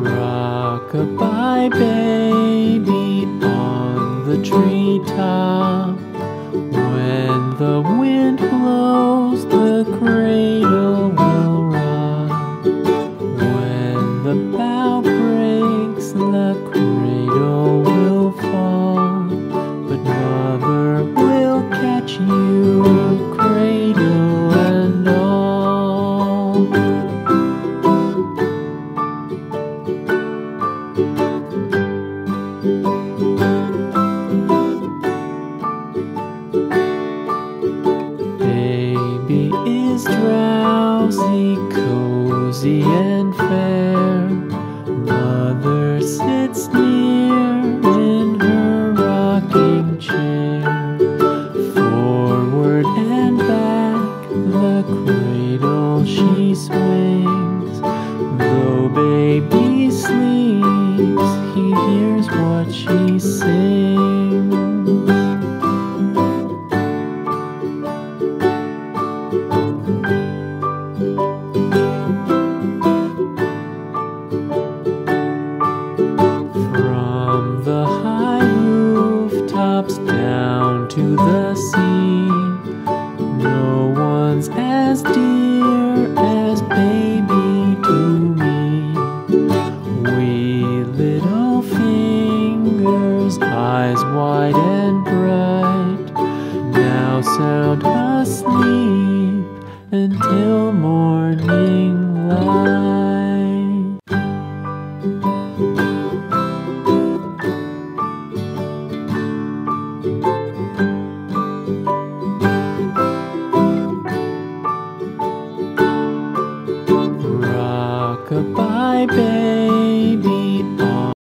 Rock-a-bye baby on the treetop. When the wind blows, the cradle will rock. When the bough breaks, the cradle will fall. But mother will catch you, cradle and all. Baby is drowsy, cozy and fair. Mother sits near in her rocking chair. Forward and back the cradle she swings. Though baby sleeps, he hears what she sings. From the high rooftops down to the sea, no one's as dear as baby to me. Wee little fingers, eyes wide and bright, now sound asleep until morning light. Rock-a-bye